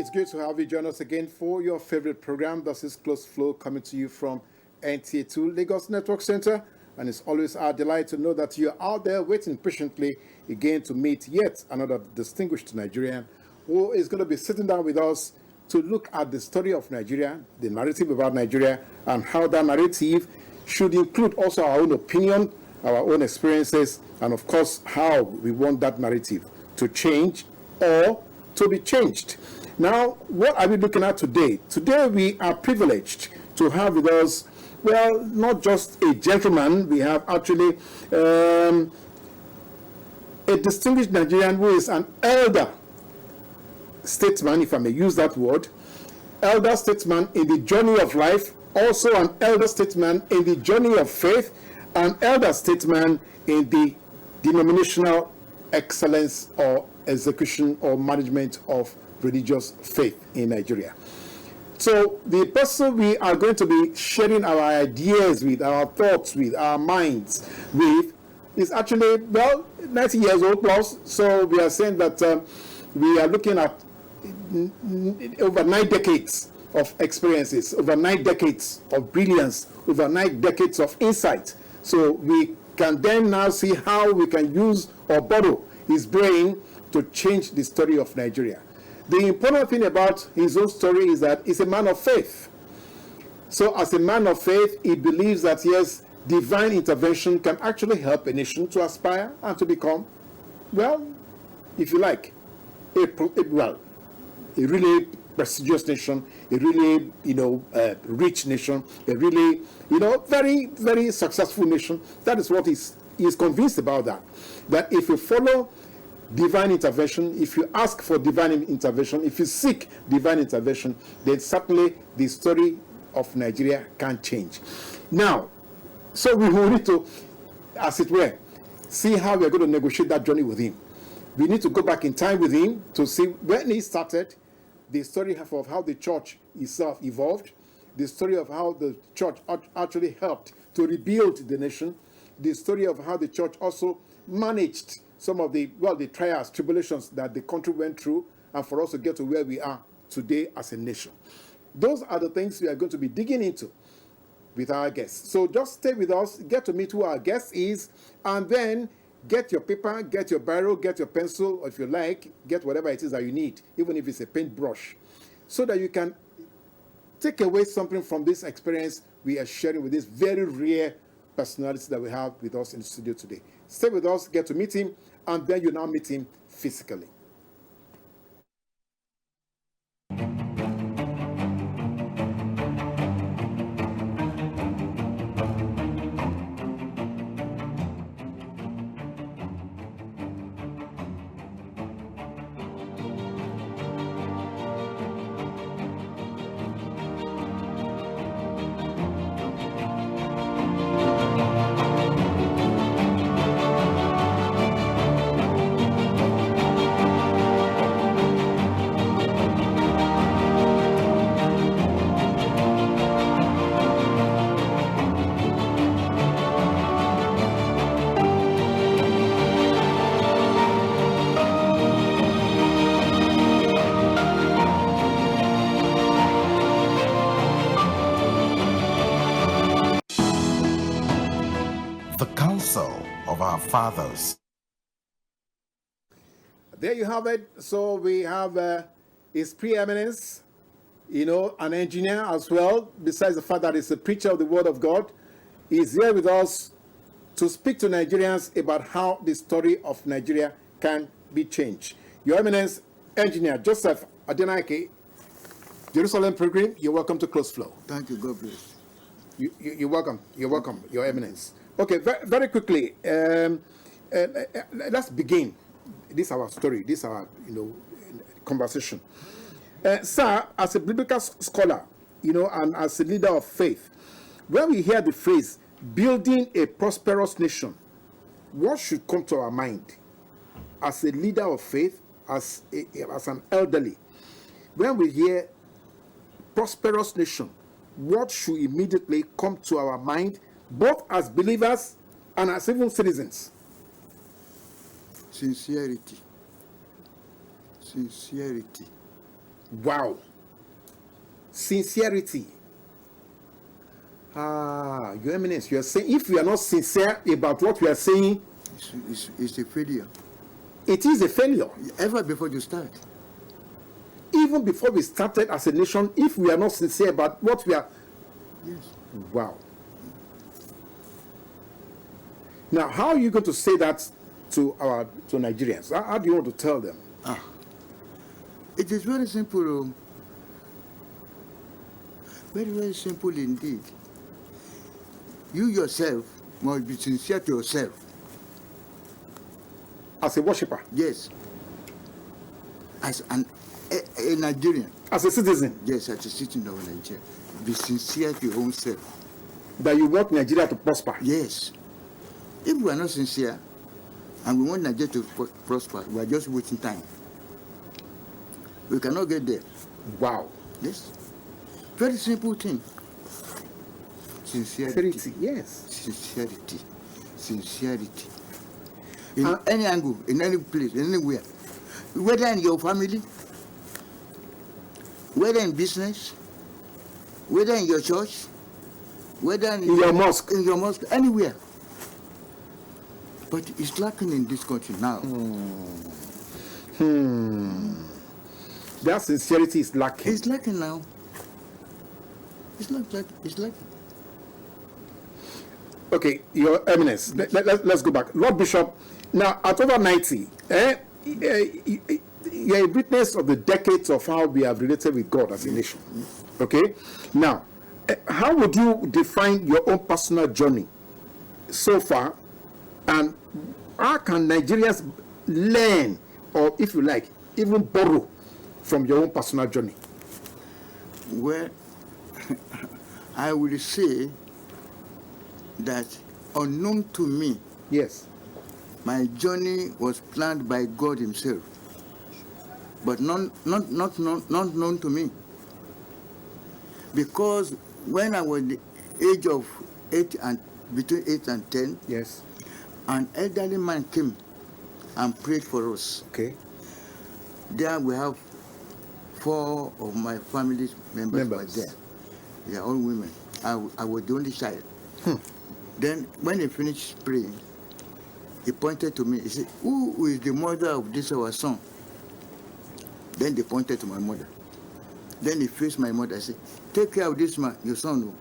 It's good to have you join us again for your favorite program. This is Close Flow coming to you from NTA2 Lagos Network Center. And it's always our delight to know that you're out there waiting patiently again to meet yet another distinguished Nigerian who is going to be sitting down with us to look at the story of Nigeria, the narrative about Nigeria, and how that narrative should include also our own opinion, our own experiences, and of course, how we want that narrative to change or to be changed. Now, what are we looking at today? Today, we are privileged to have with us, well, not just a gentleman, we have actually a distinguished Nigerian who is an elder statesman, if I may use that word, elder statesman in the journey of life, also an elder statesman in the journey of faith, an elder statesman in the denominational excellence or execution or management of religious faith in Nigeria. So the person we are going to be sharing our ideas with, our thoughts with, our minds with, is actually, well, 90 years old plus. So we are saying that we are looking at over 9 decades of experiences, over 9 decades of brilliance, over 9 decades of insight. So we can then now see how we can use or borrow his brain to change the story of Nigeria. The important thing about his own story is that he's a man of faith. So as a man of faith, he believes that, yes, divine intervention can actually help a nation to aspire and to become, well, if you like, a really prestigious nation, a really, rich nation, a really, very, very successful nation. That is what he's convinced about that. That if you follow divine intervention, if you ask for divine intervention, if you seek divine intervention, then certainly the story of Nigeria can change. Now, so we will need to, as it were, see how we're going to negotiate that journey with him. We need to go back in time with him to see when he started, the story of how the church itself evolved, the story of how the church actually helped to rebuild the nation, the story of how the church also managed some of the trials, tribulations that the country went through, and for us to get to where we are today as a nation. Those are the things we are going to be digging into with our guests. So just stay with us, get to meet who our guest is, and then get your paper, get your biro, get your pencil, or if you like, get whatever it is that you need, even if it's a paintbrush, so that you can take away something from this experience we are sharing with this very rare personality that we have with us in the studio today. Stay with us, get to meet him, and then you now meet him physically. Fathers. There you have it. So we have His Preeminence, an engineer as well, besides the fact that he's a preacher of the Word of God. He's here with us to speak to Nigerians about how the story of Nigeria can be changed. Your Eminence, Engineer Joseph Adenaike, Jerusalem Pilgrim, you're welcome to Close Flow. Thank you, God bless. You're welcome. You're welcome, Your Eminence. Okay, very quickly, let's begin. This is our story. This is our, conversation. Sir, as a biblical scholar, and as a leader of faith, when we hear the phrase "building a prosperous nation," what should come to our mind? As a leader of faith, as an elderly, when we hear prosperous nation, what should immediately come to our mind, both as believers and as even citizens? Sincerity. Wow. Sincerity. Your Eminence, you are saying if we are not sincere about what we are saying, it's a failure. It is a failure. Ever before you start. Even before we started as a nation, if we are not sincere about what we are. Yes. Wow. Now, how are you going to say that to Nigerians? How do you want to tell them? It is very simple. Very, very simple indeed. You yourself must be sincere to yourself. As a worshipper? Yes. As a Nigerian. As a citizen? Yes, as a citizen of Nigeria. Be sincere to your own self. That you want Nigeria to prosper? Yes. If we are not sincere and we want Nigeria to prosper, we are just wasting time. We cannot get there. Wow. Yes. Very simple thing. Sincerity. Yes. Sincerity. Sincerity. In any angle, in any place, anywhere. Whether in your family, whether in business, whether in your church, whether in your mosque. In your mosque, anywhere. But it's lacking in this country now. That sincerity is lacking. It's lacking now. It's lacking. Okay, Your Eminence, let's go back. Lord Bishop, now at over 90, you're a witness of the decades of how we have related with God as a nation. Okay? Now, how would you define your own personal journey so far, and how can Nigerians learn, or if you like, even borrow from your own personal journey? Well, I will say that unknown to me, yes, my journey was planned by God Himself, but not known to me. Because when I was the age of between 8 and 10, yes, an elderly man came and prayed for us. Okay. There we have 4 of my family members were there. They are all women. I was the only child. Then when he finished praying, he pointed to me. He said, "Who is the mother of this our son?" Then they pointed to my mother. Then he faced my mother and said, "Take care of this man, your son.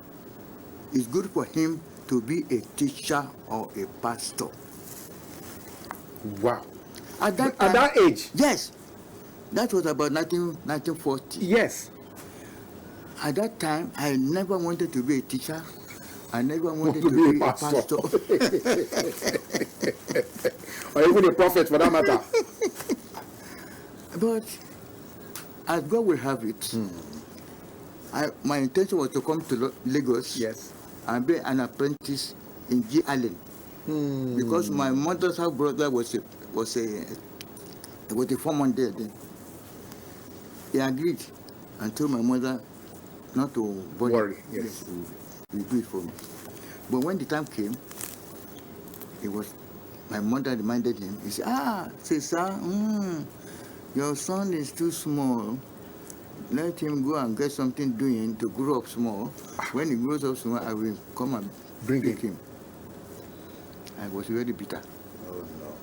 It's good for him to be a teacher or a pastor." Wow. At that age? Yes. That was about 1940. Yes. At that time, I never wanted to be a teacher. I never wanted to be a pastor. Or even a prophet, for that matter. But as God will have it, my intention was to come to Lagos, yes, and be an apprentice in G. Allen. Because my mother's half brother was a foreman there then. He agreed and told my mother not to worry. Yes. He do it for me. But when the time came, my mother reminded him. He said, "Sir, your son is too small. Let him go and get something doing to grow up small. When he grows up small, I will come and bring him." I was very bitter. Oh no.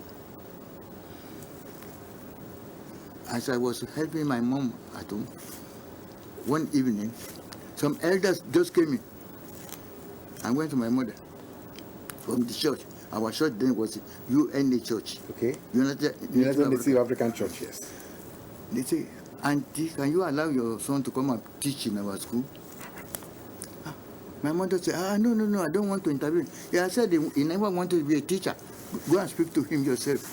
As I was helping my mom at home, one evening, some elders just came in. I went to my mother from the church. Our church then was UNA Church. Okay. United Native African Church, yes. They say, "Auntie, can you allow your son to come and teach in our school?" My mother said, no, I don't want to intervene. Yeah, I said he never wanted to be a teacher. Go and speak to him yourself.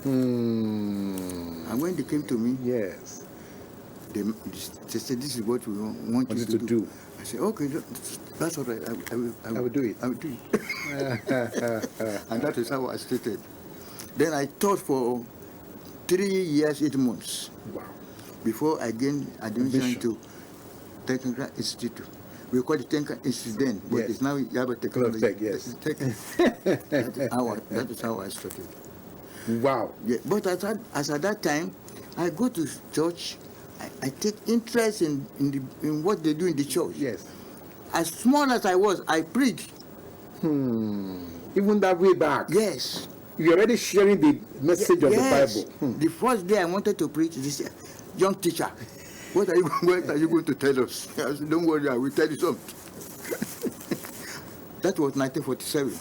And when they came to me, yes, they said, "This is what we want you to do." I said, "Okay, that's all right. I will do it. I will do it." And that is how I started. Then I taught for 3 years, 8 months. Wow. Before I gained admission to Technical Institute. We call it Technical Institute then, but it's now Yaba Technology. Tech, yes. That is how I started. Wow. Yeah. But as at that time, I go to church I take interest in what they do in the church. Yes. As small as I was, I preached. Even that way back. Yes. You're already sharing the message of the Bible. The first day I wanted to preach, this young teacher, what are you going to tell us? I said, don't worry, I will tell you something. That was 1947.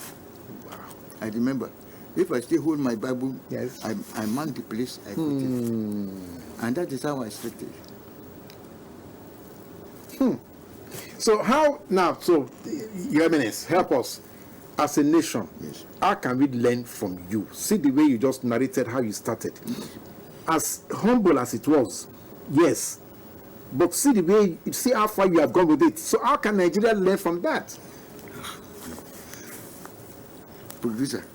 Wow. I remember. If I still hold my Bible, yes, I man the place, I put it. And that is how I started. So how now, so Your Eminence, help us. As a nation, yes, how can we learn from you? See the way you just narrated how you started. As humble as it was, yes. But see the way, see how far you have gone with it. So how can Nigeria learn from that? Producer,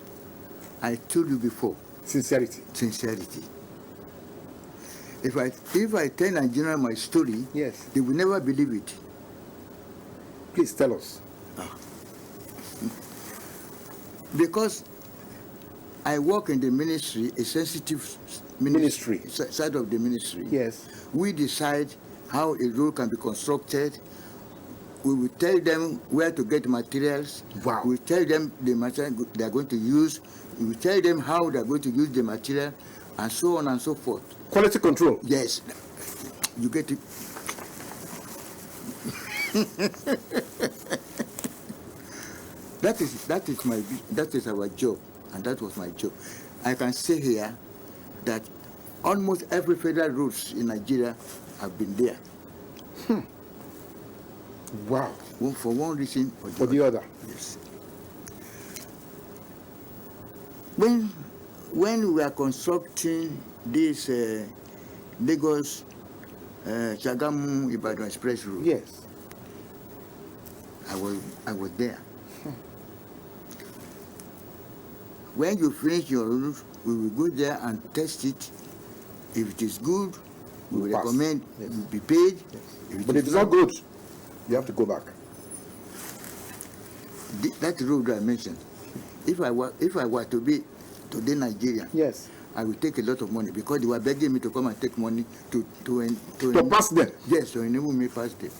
I told you before. Sincerity. Sincerity. If I tell Nigeria my story, yes, they will never believe it. Please tell us. Because I work in the ministry, a sensitive ministry. Side of the ministry. Yes. We decide how a road can be constructed. We will tell them where to get materials. Wow. We will tell them the material they are going to use. We will tell them how they are going to use the material, and so on and so forth. Quality control. Yes. You get it. That is our job, and that was my job. I can say here that almost every federal roads in Nigeria have been there. Wow. For one reason or the other. Yes. When we are constructing this Lagos Shagamu Ibadan Express Road, yes, I was there. When you finish your route, we will go there and test it. If it is good, we will recommend you be paid. Yes. If it's not good, you have to go back. That road I mentioned, if I were to be today Nigerian, yes, I will take a lot of money, because they were begging me to come and take money to pass them. Yes, to enable me pass them.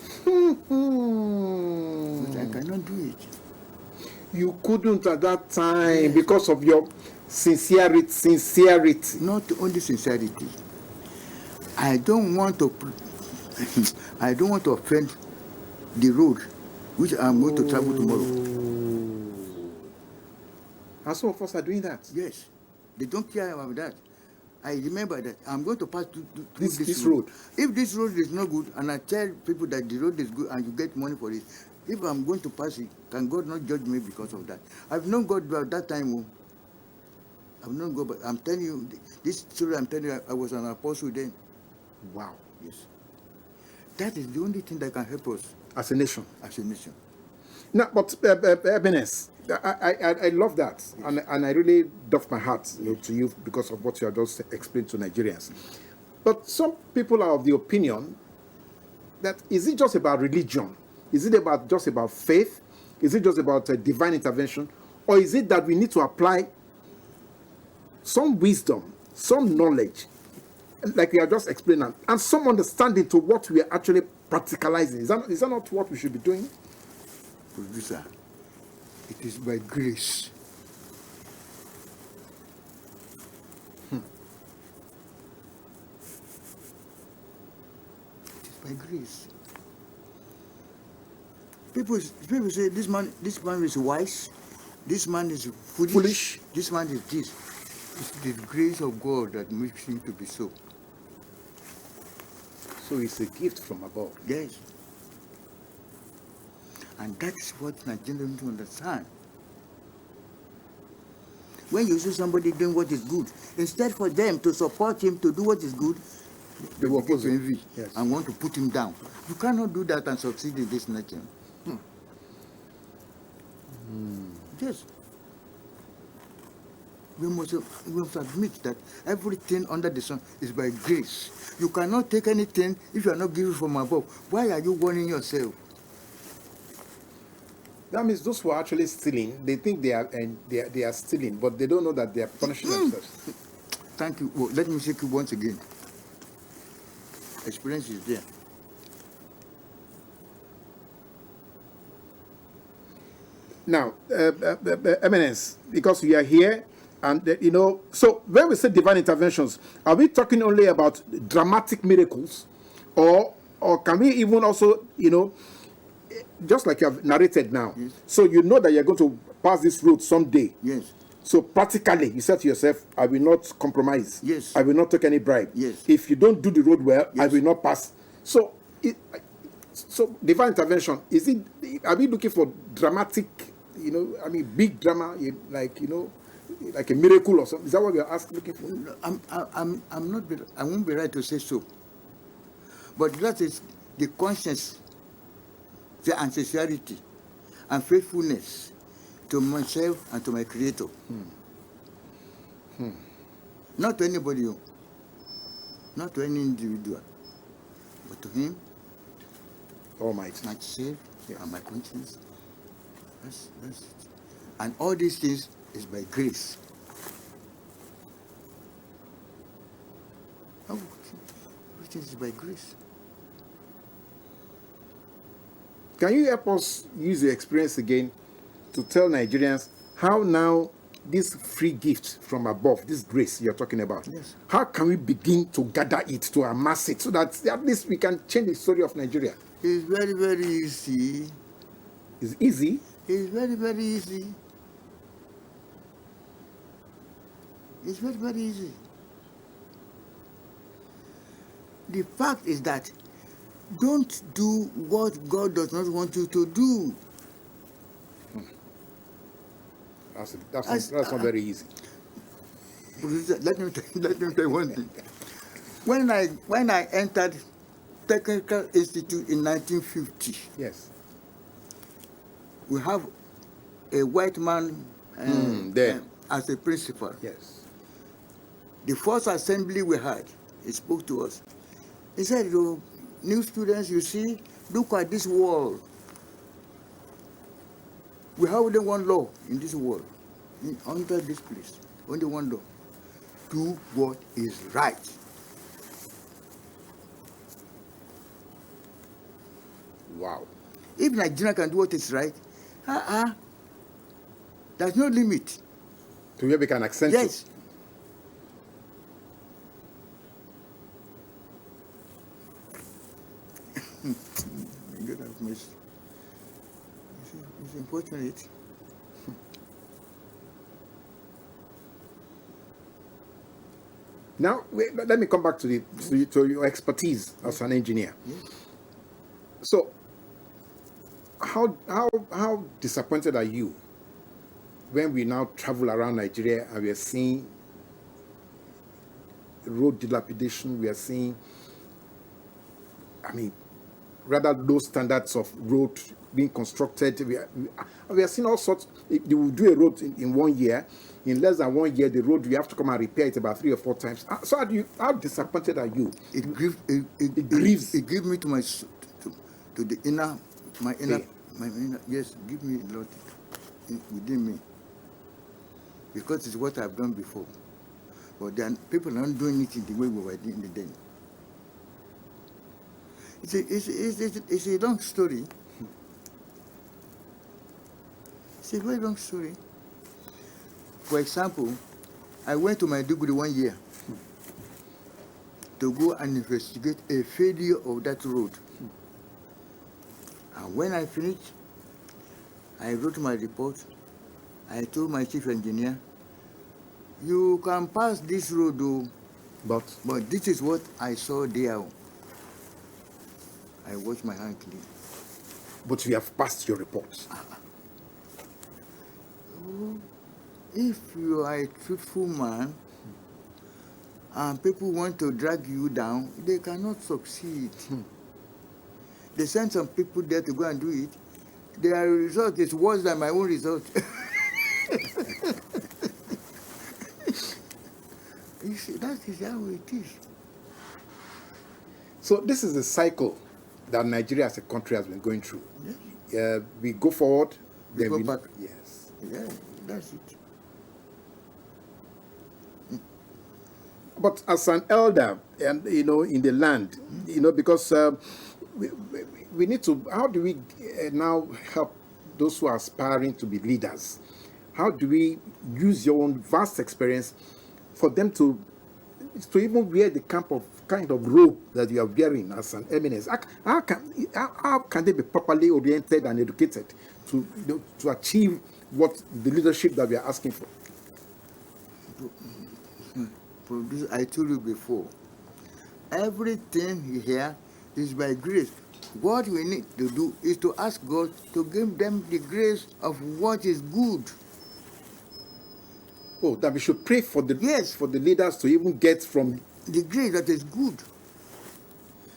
But I cannot do it. You couldn't at that time, yes, because of your sincerity. Not only sincerity. I don't want to offend the road which I'm going to travel tomorrow. And some of us are doing that. Yes. They don't care about that. I remember that I'm going to pass through this road. If this road is not good, and I tell people that the road is good and you get money for it, if I'm going to pass it, can God not judge me because of that? I've known God at that time. I've known God, but I'm telling you, this story I'm telling you, I was an apostle then. Wow. Yes. That is the only thing that can help us. As a nation. As a nation. No, but Ebenezer, I love that, yes, and I really doff my hat to you because of what you have just explained to Nigerians. But some people are of the opinion that, is it just about religion? Is it just about faith? Is it just about divine intervention? Or is it that we need to apply some wisdom, some knowledge, like we are just explaining, and some understanding to what we are actually practicalizing? Is that not what we should be doing? Producer, it is by grace. It is by grace. People say this man is wise, this man is foolish, this man is this. It's the grace of God that makes him to be so. So it's a gift from above. Yes. And that is what Nigerians don't understand. When you see somebody doing what is good, instead for them to support him to do what is good, they will oppose him, yes, and want to put him down. You cannot do that and succeed in this nation. Yes. We must admit that everything under the sun is by grace. You cannot take anything if you are not given from above. Why are you warning yourself? That means those who are actually stealing, they think they are stealing, but they don't know that they are punishing themselves. Thank you. Well, let me shake you once again. experience is there. Now, Eminence, because we are here, and so when we say divine interventions, are we talking only about dramatic miracles, or can we even also, just like you have narrated now, yes. So you know that you're going to pass this road someday. Yes. So practically, you said to yourself, I will not compromise. Yes. I will not take any bribe. Yes. If you don't do the road well, I Yes. will not pass. So, so divine intervention, are we looking for dramatic, big drama, like a miracle or something? Is that what we are looking for? No, I'm not. I won't be right to say so. But that is the conscience, the sincerity, and faithfulness to myself and to my Creator. Not to anybody, not to any individual, but to Him, Almighty. myself, and my conscience. That's it. And all these things is by grace. Everything is by grace. Can you help us use the experience again to tell Nigerians how now this free gift from above, this grace you're talking about, Yes. how can we begin to gather it, to amass it, so that at least we can change the story of Nigeria? It's very, very easy. It's easy. It's very, very easy. It's very, very easy. The fact is that don't do what God does not want you to do. That's not very easy. Let me tell you one thing. When I entered Technical Institute in 1950, Yes. we have a white man there. as a principal. Yes. The first assembly we had, he spoke to us. He said, new students, you see, look at this wall. We have only one law in this world, under this place, only one law. Do what is right. Wow. If Nigeria can do what is right, there's no limit. To where we can accent Yes. God have mercy. It's unfortunate. Now, let me come back to your expertise as an engineer. Yes. So, how disappointed are you when we now travel around Nigeria and we are seeing road dilapidation, we are seeing, rather low standards of road being constructed. We are seeing all sorts. They will do a road in 1 year. In less than 1 year, the road, you have to come and repair it about 3 or 4 times. So how disappointed are you? It grieves. It grieves. It gives me to the inner, my inner, Pain. my inner. Yes, give me a lot within me, because it's what I've done before. But then people are not doing it in the way we were doing it then. It's a long story. It's a very long story. For example, I went to Maiduguri 1 year to go and investigate a failure of that road. And when I finished, I wrote my report. I told my chief engineer, you can pass this road, though, but this is what I saw there. I washed my hand clean. But you have passed your reports. If you are a truthful man and people want to drag you down, they cannot succeed. They send some people there to go and do it. Their result is worse than my own result. You see, that is how it is. So this is a cycle that Nigeria as a country has been going through. Yes. We go forward, We then go we back. Yes. Yeah, that's it. But as an elder, and in the land, because we need to. How do we now help those who are aspiring to be leaders? How do we use your own vast experience for them to even wear the kind of robe that you are wearing as an eminence? How can they be properly oriented and educated to achieve what the leadership that we are asking for? I told you before, everything here is by grace. What we need to do is to ask God to give them the grace of what is good. Oh, that we should pray for the Yes, for the leaders to even get from the grace that is good.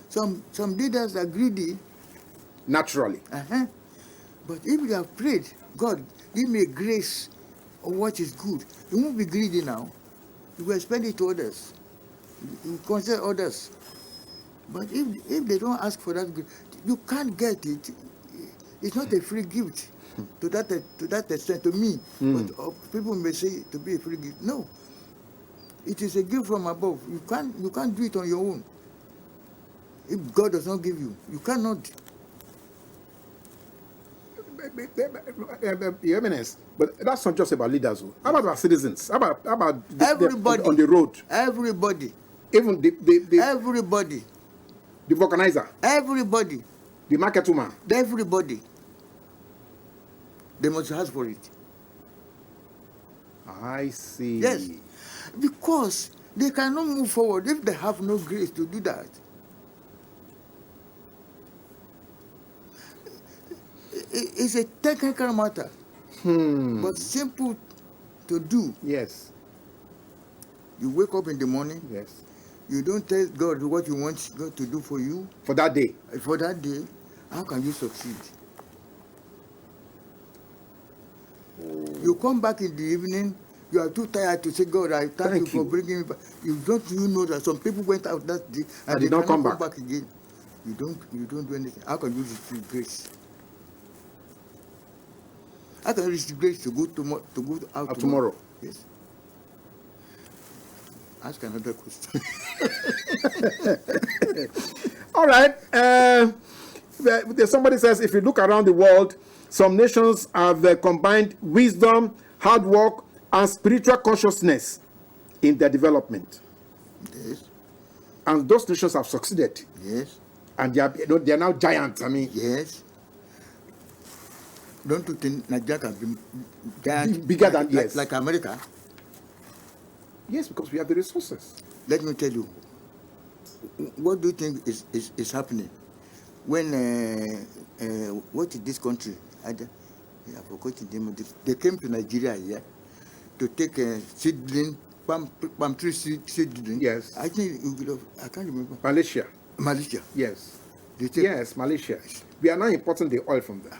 Some leaders are greedy. Naturally. But if they have prayed, God, give me a grace of what is good, you won't be greedy now. You will spend it to others. You consider others. But if they don't ask for that, you can't get it. It's not a free gift to that extent to me. But people may say to be a free gift. No, it is a gift from above. You can't do it on your own. If God does not give you, you cannot. Your Eminence, but that's not just about leaders. How about our citizens? How about Everybody on the road? Everybody. Even Everybody. the vulcanizer, Everybody. the market woman. Everybody. They must ask for it. I see. Yes. Because they cannot move forward if they have no grace to do that. It's a technical matter, but simple to do. Yes. You wake up in the morning. Yes. You don't tell God what you want God to do for you. For that day. For that day, how can you succeed? You come back in the evening, you are too tired to say, God, I thank you for bringing me back. You know that some people went out that day and they don't cannot come back again. You don't do anything. How can you receive grace? How can you receive grace to go out tomorrow? Yes. Ask another question. All right. Somebody says, if you look around the world, some nations have combined wisdom, hard work, and spiritual consciousness in their development. Yes. And those nations have succeeded. Yes. And they are now giants. I mean. Yes. Don't you think Nigeria can be giant? Bigger than yes. Like America? Yes, because we have the resources. Let me tell you. What do you think is happening? When what is this country? I forgot the name of it. They came to Nigeria here to take seedling, palm tree seedling. Yes. I think I can't remember. Malaysia. Yes. Yes, Malaysia. We are now importing the oil from there.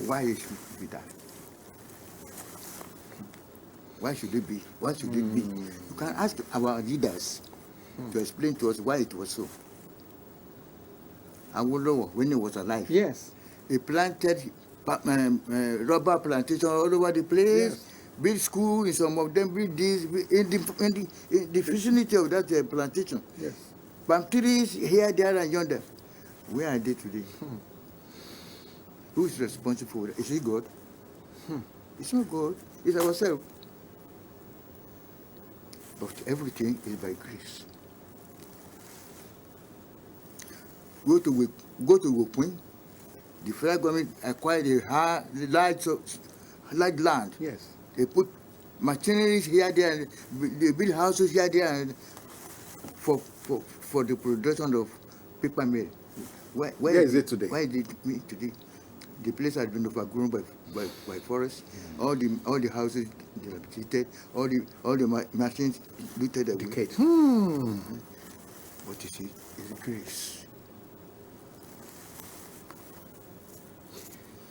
Why should it be that? Why should it be? Why should it be? You can ask our leaders to explain to us why it was so. Aladura, when he was alive, yes, he planted rubber plantation all over the place. Yes. Build school in some of them, build this in the vicinity of that plantation. Yes. Palm trees here, there, and yonder. Where are they today? Who is responsible for that? Is it God? It's not God. It's ourselves. But everything is by grace. Go to Wokpin. The federal government acquired a large land. Yes. They put machineries here, there, and they build houses here, there, and for the production of paper mill. Where is it today? Where is it today? The place has been overgrown by forest. All the houses dilapidated. All the machines looted away. Decayed. What is it? It's grace.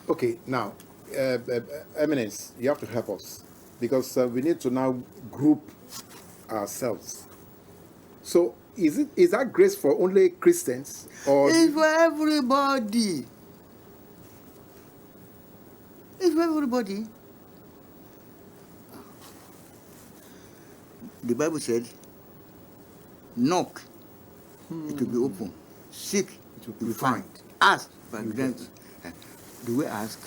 Okay, now, Eminence, you have to help us because we need to now group ourselves. So, is that grace for only Christians or? It's for everybody. It's for everybody. The Bible said, Knock, it will be open. Seek, it will be found. Ask, but grant. Do we ask?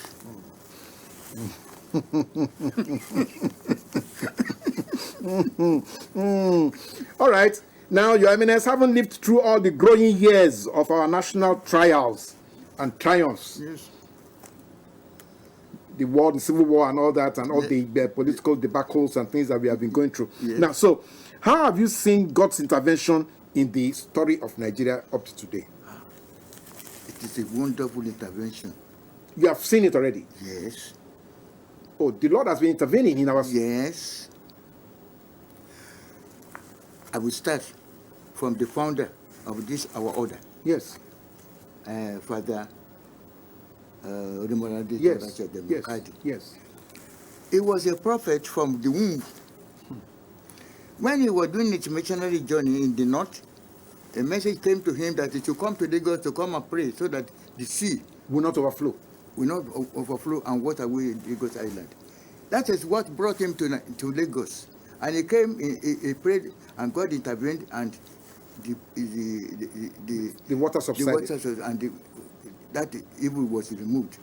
All right. Now, Your Eminence, having lived through all the growing years of our national trials and triumphs, Yes. the war, the civil war, and all that, and all the political debacles and things that we have been going through. Yes. Now, so how have you seen God's intervention in the story of Nigeria up to today? It is a wonderful intervention. You have seen it already. Yes. Oh, the Lord has been intervening in our. Yes. I will start from the founder of this our order, Yes. Father Yes. Yes. He was a prophet from the womb. When he was doing his missionary journey in the north, a message came to him that he should come to Lagos to come and pray so that the sea Will not overflow. will not overflow and water away Lagos Island. That is what brought him to Lagos. And he came, he prayed, and God intervened, and the water subsided. That evil was removed.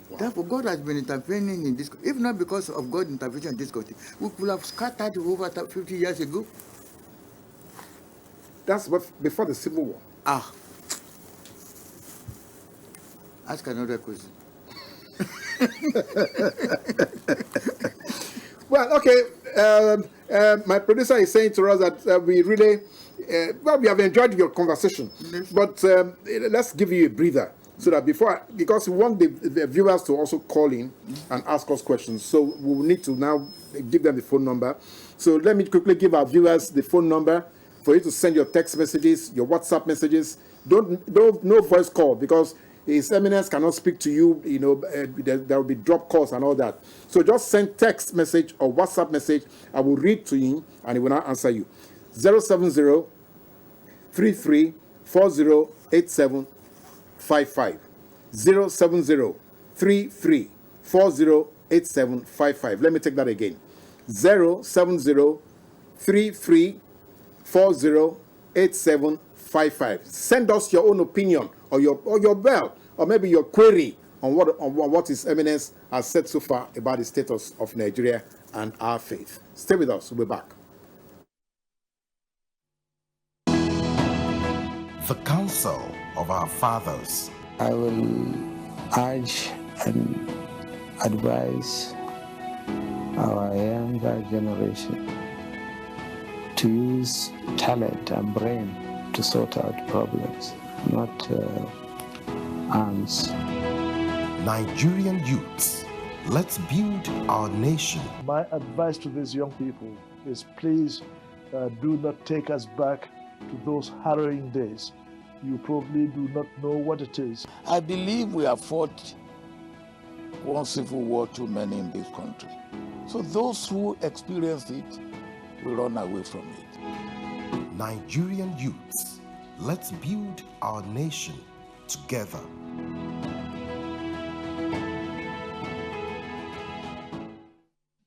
Wow. Therefore, God has been intervening in this. If not because of God's intervention in this country, we could have scattered over 50 years ago. That's what before the Civil War. Ah. Ask another question. Well, okay. My producer is saying to us that we really, we have enjoyed your conversation, Yes. but let's give you a breather so that because we want the viewers to also call in and ask us questions. So we will need to now give them the phone number. So let me quickly give our viewers the phone number for you to send your text messages, your WhatsApp messages. No voice call, because His Eminence cannot speak to you. You know, there will be drop calls and all that. So just send text message or WhatsApp message. I will read to him and he will not answer you. 070 33 40 8755. 070 33 40 8755. Let me take that again. 070 33 40 8755. Send us your own opinion or your bell, or maybe your query on what His Eminence has said so far about the status of Nigeria and our faith. Stay with us. We'll be back. The counsel of our fathers. I will urge and advise our younger generation to use talent and brain to sort out problems, not arms. Nigerian youths, let's build our nation. My advice to these young people is please do not take us back to those harrowing days. You probably do not know what it is. I believe we have fought one civil war too many in this country. So those who experienced it will run away from it. Nigerian youths, let's build our nation together.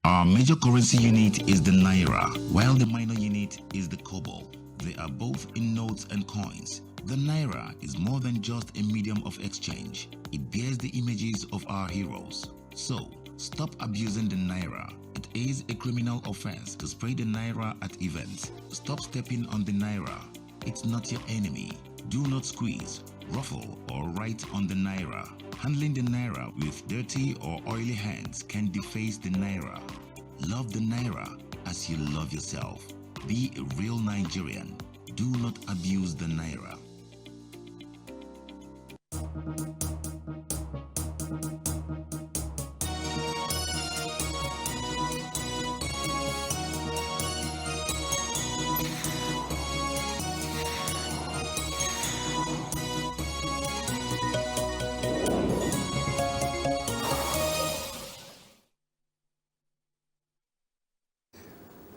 Our major currency unit is the Naira, while the minor unit is the Kobo. They are both in notes and coins. The Naira is more than just a medium of exchange. It bears the images of our heroes. So, stop abusing the Naira. It is a criminal offense to spray the Naira at events. Stop stepping on the Naira. It's not your enemy. Do not squeeze, ruffle, or write on the Naira. Handling the Naira with dirty or oily hands can deface the Naira. Love the Naira as you love yourself. Be a real Nigerian. Do not abuse the Naira.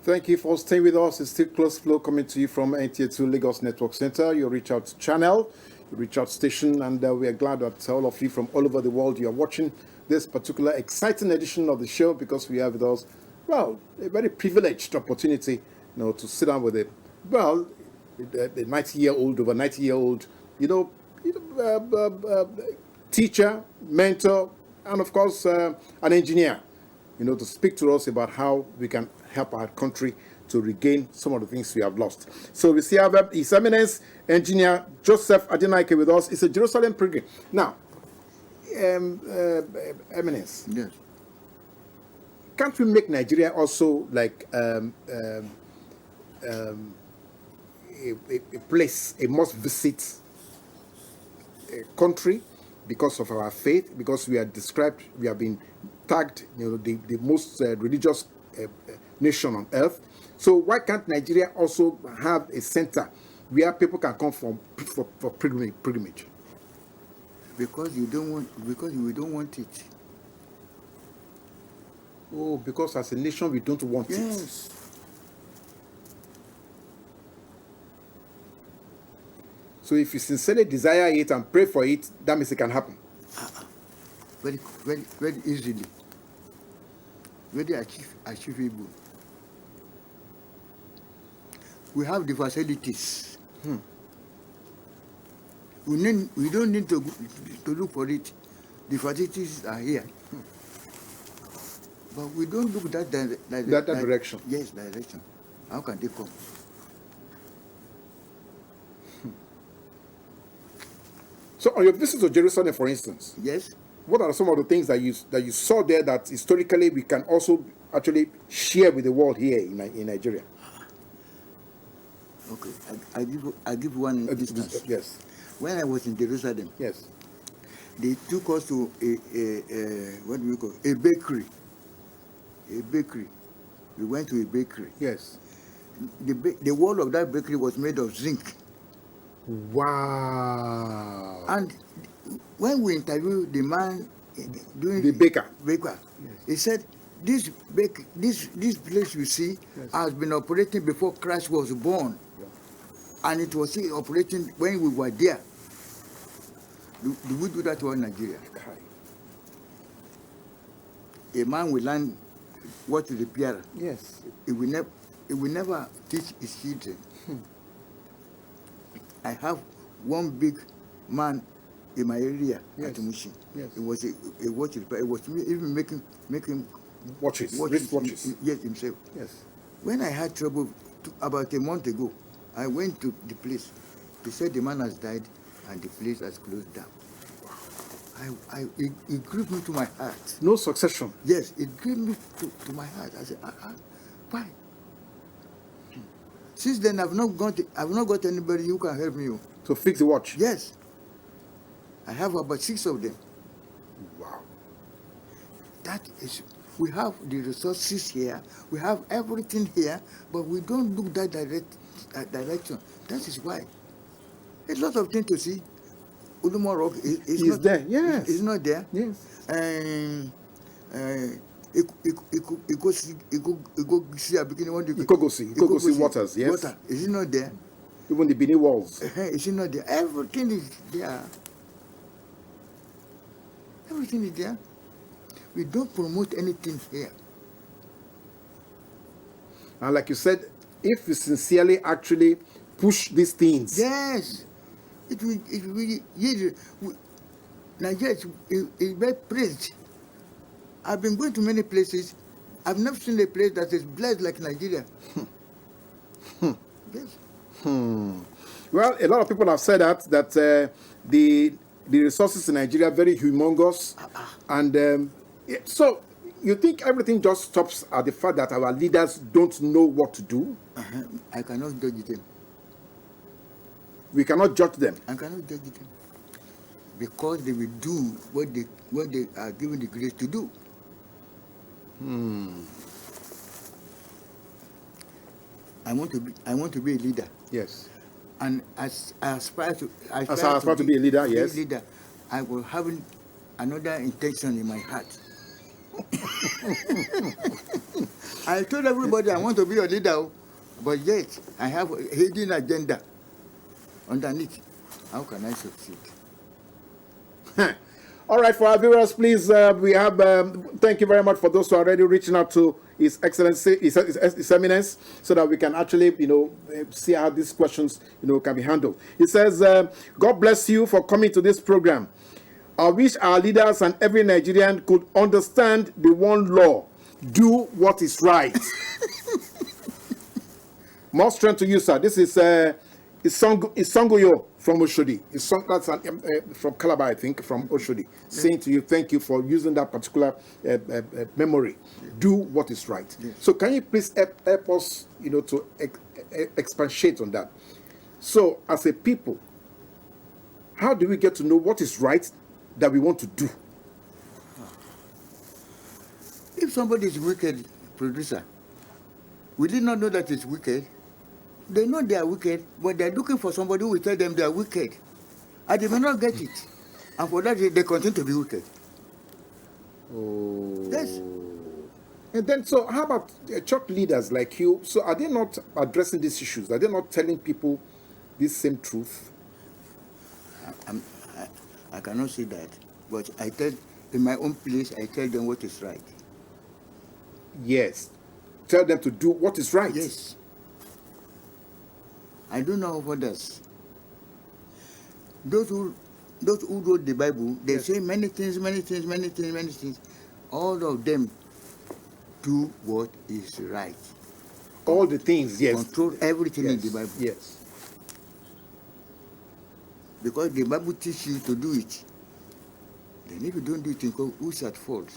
Thank you for staying with us. It's still Close Flow coming to you from NTA2 Lagos Network Center. You reach out channel, you reach out station, and we are glad that all of you from all over the world, you are watching this particular exciting edition of the show, because we have with us, well, a very privileged opportunity to sit down with the 90-year-old, over 90-year-old, teacher, mentor, and of course, an engineer, to speak to us about how we can help our country to regain some of the things we have lost. So we see His Eminence Engineer Joseph Adenaike with us. It's a Jerusalem pilgrim. Now, Eminence. Yes. Can't we make Nigeria also like a place, a must-visit country because of our faith, because we have been tagged, the most religious nation on earth. So why can't Nigeria also have a center where people can come for pilgrimage? Because we don't want it. Oh, because as a nation we don't want it. Yes. So if you sincerely desire it and pray for it, that means it can happen. Very, very, very easily. Very achievable. We have the facilities. We don't need to look for it. The facilities are here. But we don't look that direction. Yes, direction. How can they come? So on your visit to Jerusalem, for instance, yes, what are some of the things that you saw there that historically we can also actually share with the world here in Nigeria? Okay, I give one instance. Yes. When I was in Jerusalem, yes, they took us to what do we call a bakery. A bakery. We went to a bakery. Yes. The wall of that bakery was made of zinc. Wow. And when we interviewed the man doing the baker, yes, he said, this place you see has been operating before Christ was born. And it was still operating when we were there. Do we do that to Nigeria? A man will learn what to repair. Yes. He will never teach his children. I have one big man in my area at Mushin. Yes. It was a watch repair. It was even making watches, wrist watches. Yes, himself. Yes. When I had trouble about a month ago, I went to the place. They said the man has died and the place has closed down. It gripped me to my heart. No succession. Yes, it gripped me to my heart. I said, why? Since then, I've not got anybody who can help me. To fix the watch? Yes. I have about 6 of them. Wow. That is, we have the resources here, we have everything here, but we don't look that direction. That is why. A lot of things to see. Uduma Rock is not there. Yes. It's not there. Yes. Ikogosi waters. Yes. Water. Is it not there? Even the Benin walls. Is it not there? Everything is there. Everything is there. We don't promote anything here. And like you said, if we sincerely actually push these things. Yes. It will Nigeria is very praised. I've been going to many places. I've never seen a place that is blessed like Nigeria. Yes. Well, a lot of people have said that the resources in Nigeria are very humongous. And so you think everything just stops at the fact that our leaders don't know what to do? I cannot judge them. We cannot judge them. I cannot judge them. Because they will do what they are given the grace to do. I want to be a leader. Yes. And as I aspire to be a leader, yes. I will have another intention in my heart. I told everybody I want to be a leader, but yet I have a hidden agenda underneath. How can I succeed? All right, for our viewers, please, we have, thank you very much for those who are already reaching out to His Excellency, His Eminence, so that we can actually, see how these questions, can be handled. He says, God bless you for coming to this program. I wish our leaders and every Nigerian could understand the one law: do what is right. More strength to you, sir. This is Isongoyo from Oshodi. That's from Calabar, I think, from Oshodi. Saying to you, thank you for using that particular memory. Do what is right. Yes. So can you please help us, to expatiate on that? So as a people, how do we get to know what is right that we want to do? If somebody is wicked, producer, we did not know that it's wicked. They know they are wicked, but they are looking for somebody who will tell them they are wicked. And they may not get it. And for that, they continue to be wicked. Oh. Yes. And then, so how about church leaders like you? So are they not addressing these issues? Are they not telling people this same truth? I cannot say that. But I tell, in my own place, I tell them what is right. Yes. Tell them to do what is right. Yes. I don't know of others. Those who wrote the Bible, they say many things. All of them do what is right. All the things, yes. Control everything in the Bible. Yes. Because the Bible teaches you to do it. Then if you don't do it, who's at fault?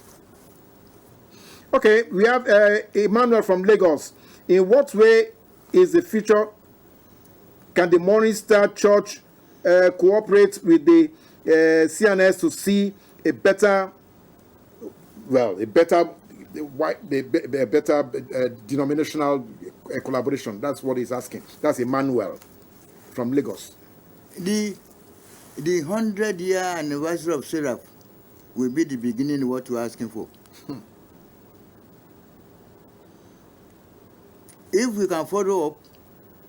Okay, we have Emmanuel from Lagos. In what way is the future? Can the Morning Star Church cooperate with the CNS to see a better denominational collaboration? That's what he's asking. That's Emmanuel from Lagos. The 100-year anniversary of Seraph will be the beginning of what you're asking for. If we can follow up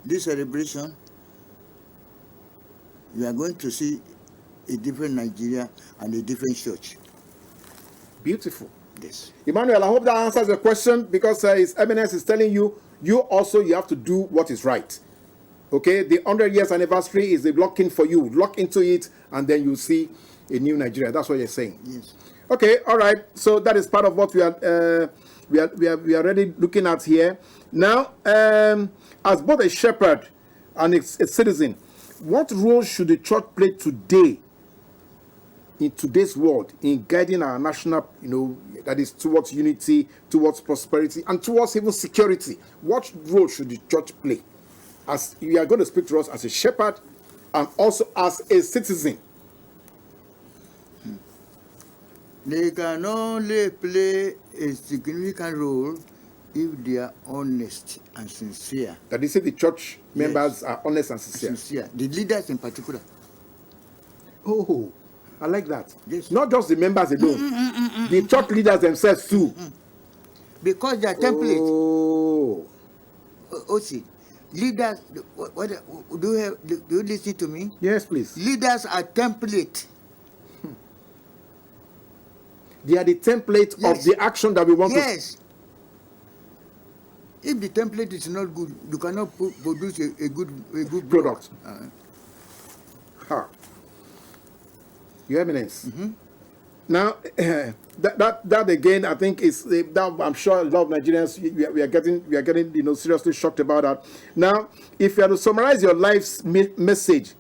this celebration, we are going to see a different Nigeria and a different church. Beautiful. Yes. Emmanuel, I hope that answers the question, because His Eminence is telling you, you have to do what is right. Okay, the 100 years anniversary is a lock-in for you. Lock into it, and then you see a new Nigeria. That's what you're saying. Yes. Okay, all right. So that is part of what we are already looking at here. Now, as both a shepherd and a citizen, what role should the church play today, in today's world, in guiding our national, that is towards unity, towards prosperity, and towards even security? What role should the church play? As you are going to speak to us as a shepherd and also as a citizen. They can only play a significant role if they are honest and sincere. That is, if the church members are honest and sincere. The leaders in particular. Oh, I like that. Yes. Not just the members alone. The church leaders themselves too. Because they are template. Oh. See, leaders, what do you listen to me? Yes, please. Leaders are template. They are the template of the action that we want to. Yes. If the template is not good, you cannot produce a good product. Your Eminence. Now, that again, I think is that I'm sure a lot of Nigerians we are getting seriously shocked about that. Now, if you are to summarize your life's message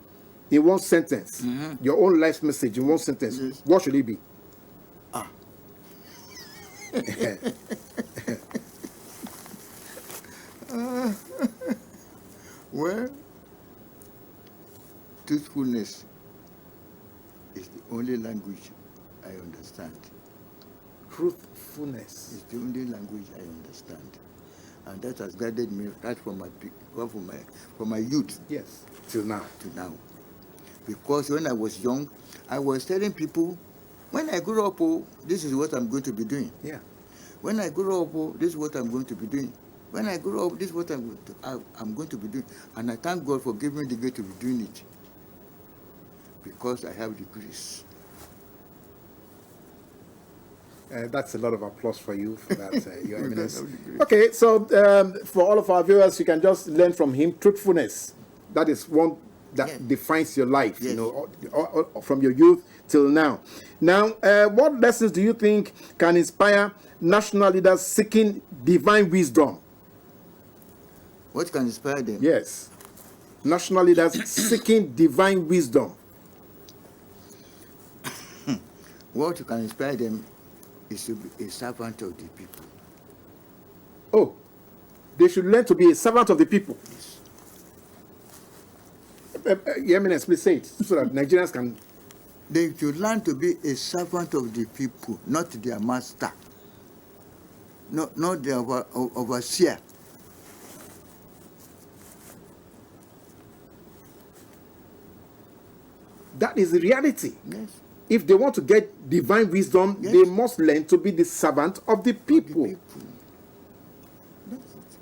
in one sentence, your own life's message in one sentence, what should it be? Well, truthfulness is the only language I understand. Truthfulness is the only language I understand, and that has guided me right from my youth. Yes, till now. Because when I was young, I was telling people, when I grow up, this is what I'm going to be doing. Yeah. When I grow up, this is what I'm going to be doing. When I grow up, this is what I'm going to be doing. And I thank God for giving me the grace to be doing it. Because I have the grace. That's a lot of applause for you for that, Your Eminence. Okay, so for all of our viewers, you can just learn from him truthfulness. That is one that defines your life, you know, from your youth till now. Now, what lessons do you think can inspire national leaders seeking divine wisdom? What can inspire them? Yes. National leaders seeking divine wisdom. What can inspire them is to be a servant of the people. Oh, they should learn to be a servant of the people. Your Eminence, please say it so that Nigerians can. They should learn to be a servant of the people, not their master, not their overseer. That is the reality. Yes. If they want to get divine wisdom, Yes. they must learn to be the servant of the people. That's it.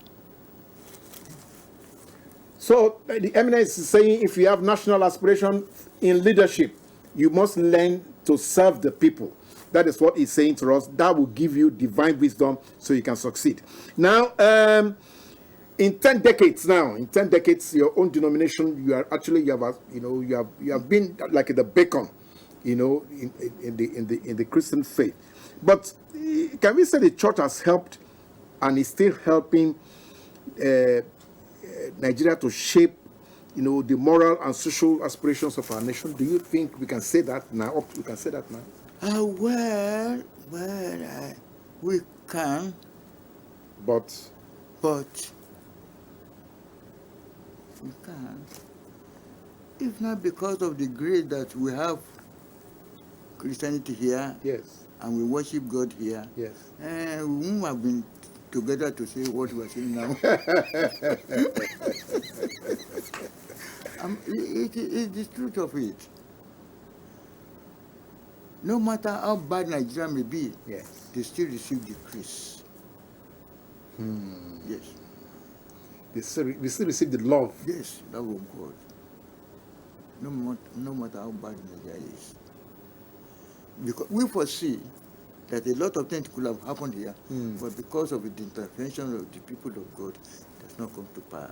So the Eminence is saying if you have national aspiration in leadership, you must learn to serve the people. That is what he's saying to us. That will give you divine wisdom so you can succeed. Now, in 10 decades now, your own denomination, you have been like the beacon, you know, in the Christian faith. But can we say the church has helped and is still helping Nigeria to shape, you know, the moral and social aspirations of our nation? Do you think we can say that now? We can say that now. Well, we can, But we can. If not because of the grace that we have Christianity here, yes, and we worship God here, yes. we wouldn't have been together to say what we are saying now. It is the truth of it. No matter how bad Nigeria may be, Yes. they still receive the grace. Yes. We still receive the love. Yes, love of God. No matter how bad Nigeria is. Because we foresee that a lot of things could have happened here, but because of the intervention of the people of God, it does not come to pass.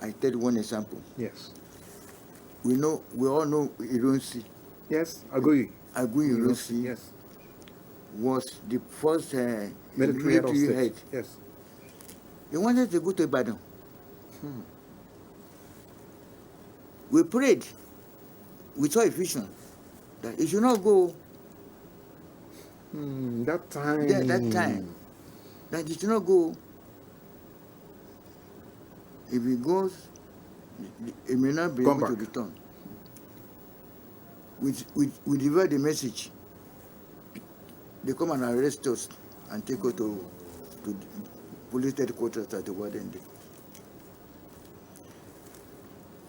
I tell you one example. Yes. We all know Ironsi. Yes, Aguyi. Ironsi Yes. was the first Military head of state. head. Yes. He wanted to go to Ibadan. We prayed. We saw a vision that he should not go. That time. Yeah, that time. That he should not go. If he goes, he may not be Come able to back. return. We deliver the message. They come and arrest us and take us to the police headquarters at the Warden Day.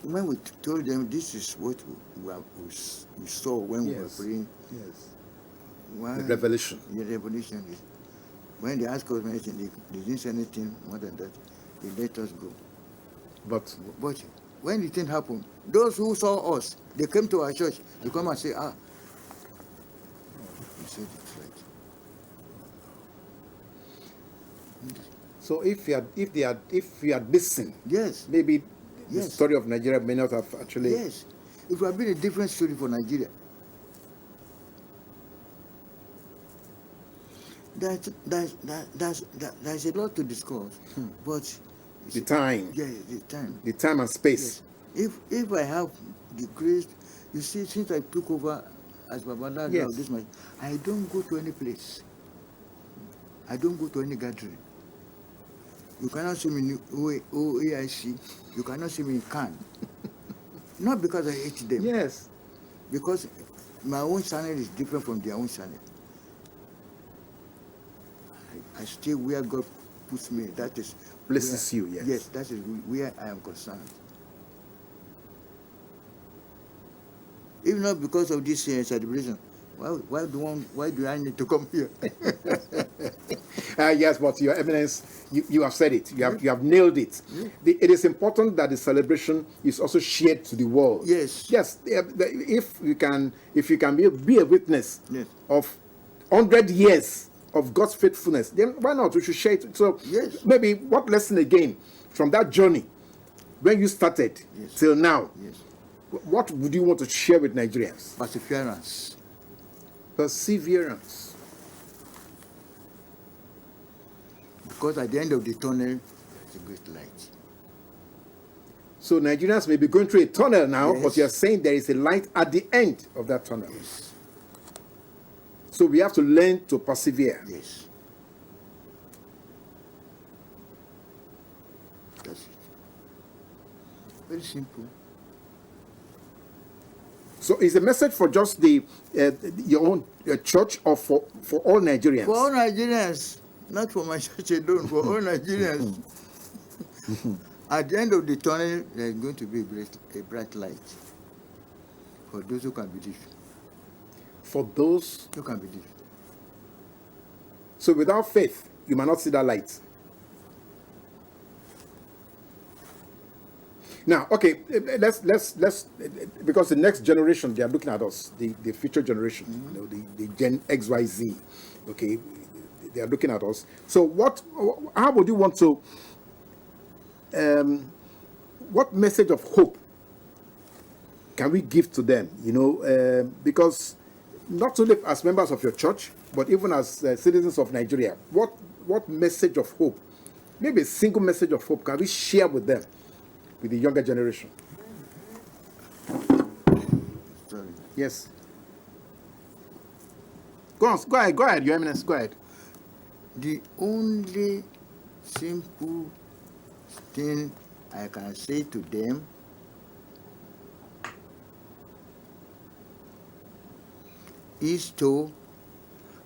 When we told them this is what we saw when we were praying. Yes. Why, The revelation. The revelation is when they asked us anything, they didn't say anything more than that. They let us go. But when the thing happened, those who saw us, they came to our church. They come and say, you said it's right. so if you had listened, Yes. maybe the Yes. story of Nigeria may not have actually. Yes. It would have been a different story for Nigeria. There's a lot to discuss, but The time. Yeah, the time. The time and space. Yes. If I have the grace, you see, since I took over as Babala, Yes. this much, I don't go to any place. I don't go to any gathering. You cannot see me in OAIC. You cannot see me in Cannes. Not because I hate them. Yes. Because my own channel is different from their own channel. I stay where God puts me. That is Blesses you, yes. Yes, that is where I am concerned. If not because of this celebration, why do I need to come here? Yes, but Your Eminence, you have said it. You have nailed it. It is important that the celebration is also shared to the world. Yes. Yes. If you can be a witness Yes. of 100 years of God's faithfulness, then why not? We should share it. So Yes. maybe what lesson again from that journey when you started till now? Yes. What would you want to share with Nigerians? Perseverance. Perseverance. Because at the end of the tunnel, there's a great light. So Nigerians may be going through a tunnel now, Yes. but you are saying there is a light at the end of that tunnel. Yes. So we have to learn to persevere. Yes. That's it. Very simple. So is the message for just your own church or for all Nigerians? For all Nigerians, not for my church alone, for all Nigerians. At the end of the tunnel, there's going to be a bright light for those who can believe. For those Who can believe. So without faith, you might not see that light. Now, okay, let's because the next generation, they are looking at us, the future generation, you know, the Gen XYZ, okay, they are looking at us. So how would you want to, what message of hope can we give to them, you know, because not only as members of your church, but even as citizens of Nigeria, what message of hope, maybe a single message of hope, can we share with them, with the younger generation? Sorry. Yes. Go ahead, Your Eminence, go ahead. The only simple thing I can say to them is to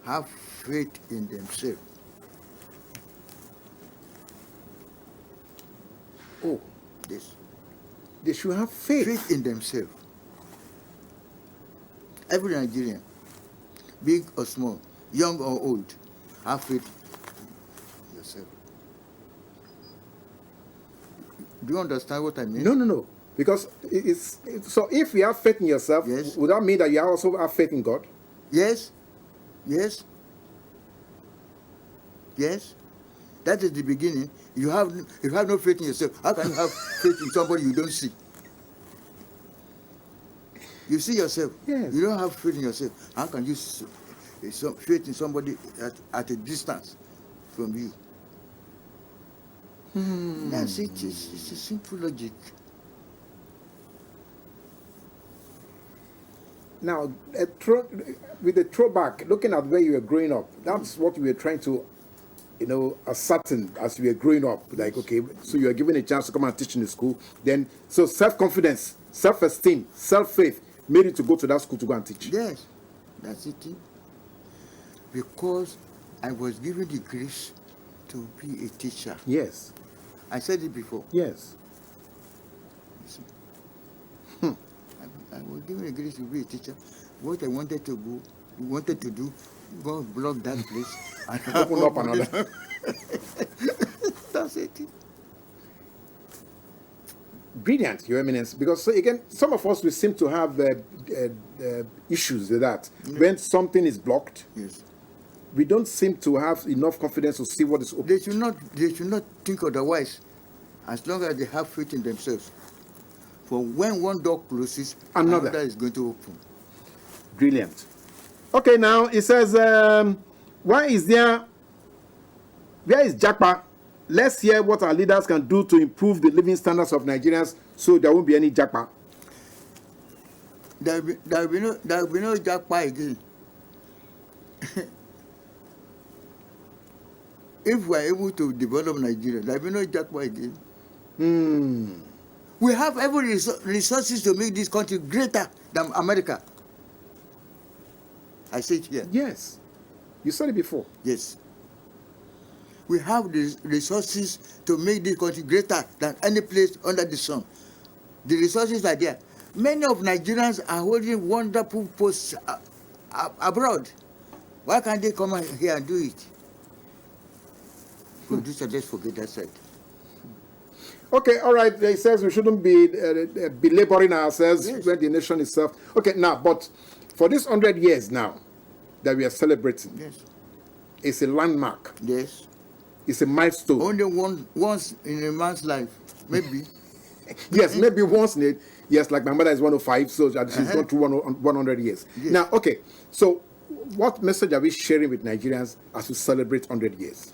have faith in themselves. Oh, Yes. they should have faith. Faith in themselves. Every Nigerian, big or small, young or old, have faith in yourself. Do you understand what I mean? No. Because so if you have faith in yourself, Yes. would that mean that you also have faith in God? Yes. Yes. Yes. That is the beginning. If you have no faith in yourself, how can you have faith in somebody you don't see? You see yourself. Yes. You don't have faith in yourself. How can you faith in somebody at a distance from you? That's it. It's a simple logic. Now, with the throwback, looking at where you were growing up, that's what you were trying to, you know, ascertain as you were growing up. Like, okay, so you were given a chance to come and teach in the school. Then, so self-confidence, self-esteem, self-faith made you to go to that school to go and teach. Yes, that's it. Because I was given the grace to be a teacher. Yes. I said it before. Yes. You see. I was given the grace to be a teacher. What I wanted to do, God blocked that place and Open up another. That's it. Brilliant, Your Eminence. Because so again, some of us we seem to have issues with that. When something is blocked, Yes. we don't seem to have enough confidence to see what is open. They should not think otherwise, as long as they have faith in themselves. For when one door closes, another is going to open. Brilliant. Okay, now it says, where is Japa? Let's hear what our leaders can do to improve the living standards of Nigerians so there won't be any Japa. There will be no Japa again. If we are able to develop Nigeria, there will be no Japa again. We have every resources to make this country greater than America. I say it here. Yes. You said it before. Yes. We have the resources to make this country greater than any place under the sun. The resources are there. Many of Nigerians are holding wonderful posts abroad. Why can't they come here and do it? producer, just forget that side. Okay, all right. He says we shouldn't be belaboring ourselves when the nation itself. Okay, now, but for this 100 years now that we are celebrating, it's a landmark. Yes. It's a milestone. Only once in a man's life, maybe. Yes, maybe once in it. Yes, like my mother is 105, so she's gone through 100 years. Yes. Now, okay, so what message are we sharing with Nigerians as we celebrate 100 years?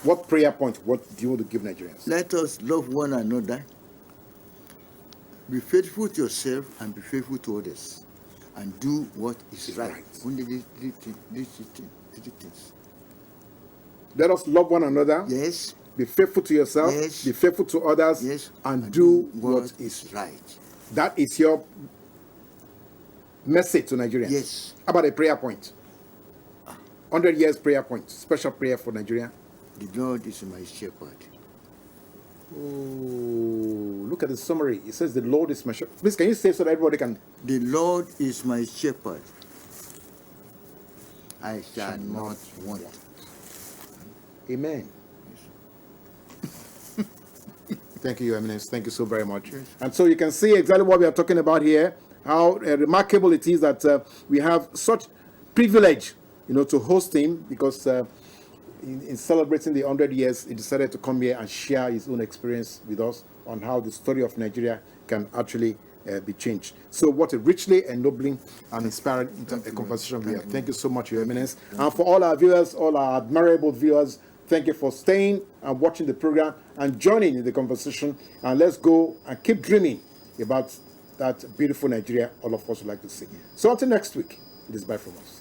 What prayer point, what do you want to give Nigerians? Let us love one another. Be faithful to yourself and be faithful to others. And do what is right. Only these three things. Let us love one another. Yes. Be faithful to yourself. Yes. Be faithful to others. Yes. And do what is right. That is your message to Nigerians. Yes. How about a prayer point? 100 years prayer point. Special prayer for Nigeria. The Lord is my shepherd. Oh, look at the summary. It says the Lord is my shepherd. Please, can you say so that everybody can? The Lord is my shepherd. I shall not want. Amen. Thank you, Your Eminence. Thank you so very much. Yes. And so you can see exactly what we are talking about here, how remarkable it is that we have such privilege, to host him, because in celebrating the 100 years, he decided to come here and share his own experience with us on how the story of Nigeria can actually be changed. So what a richly ennobling and inspiring conversation we have. Thank you so much, Your Eminence. And for all our viewers, all our admirable viewers, thank you for staying and watching the program and joining in the conversation. And let's go and keep dreaming about that beautiful Nigeria all of us would like to see. So until next week, it is bye from us.